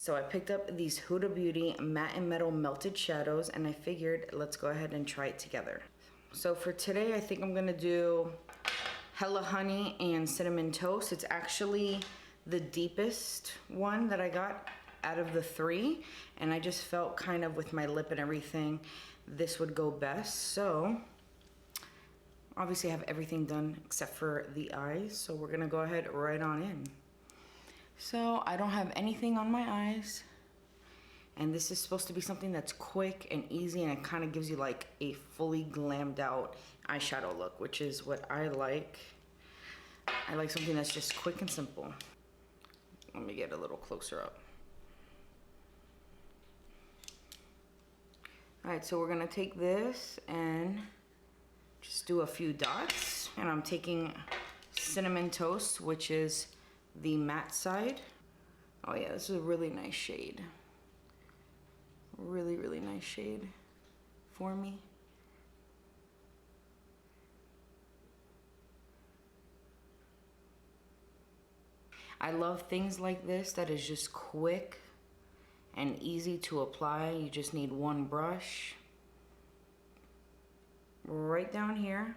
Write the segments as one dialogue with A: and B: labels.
A: So I picked up these Huda Beauty Matte and Metal Melted Shadows, and I figured let's go ahead and try it together. So for today, I think I'm gonna do Hella Honey and Cinnamon Toast. It's actually the deepest one that I got out of the three, and I just felt kind of with my lip and everything, this would go best. So obviously I have everything done except for the eyes, so we're gonna go ahead right on in. So I don't have anything on my eyes, and this is supposed to be something that's quick and easy, and it kind of gives you like a fully glammed out eyeshadow look, which is what I like. I like something that's just quick and simple. Let me get a little closer up. All right, so we're gonna take this and just do a few dots, and I'm taking Cinnamon Toast, which is the matte side. Oh yeah, this is a really nice shade. Really, really nice shade for me. I love things like this that is just quick and easy to apply. You just need one brush right down here.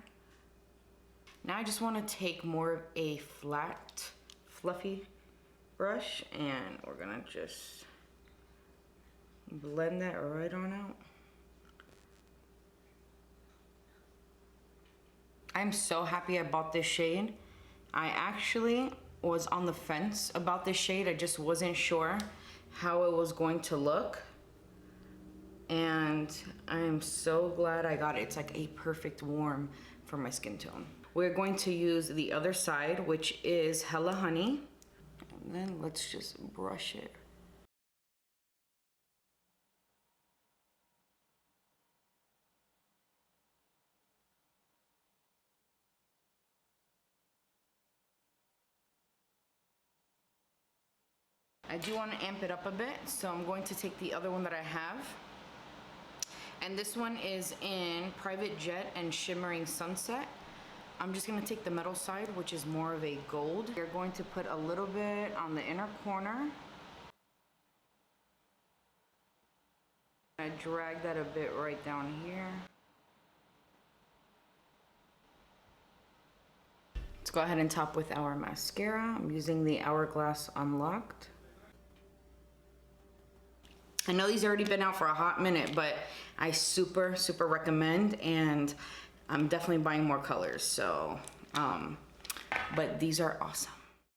A: Now I just want to take more of a flat, fluffy brush, and we're gonna just blend that right on out. I'm so happy I bought this shade. I actually was on the fence about this shade. I just wasn't sure how it was going to look, and I am so glad I got it. It's like a perfect warm for my skin tone. We're going to use the other side, which is Hella Honey, and then let's just brush it. I do want to amp it up a bit, so I'm going to take the other one that I have. And this one is in Private Jet and Shimmering Sunset. I'm just gonna take the metal side, which is more of a gold. You're going to put a little bit on the inner corner. I drag that a bit right down here. Let's go ahead and top with our mascara. I'm using the Hourglass Unlocked. I know these already been out for a hot minute, but I super recommend, and I'm definitely buying more colors, so, but these are awesome.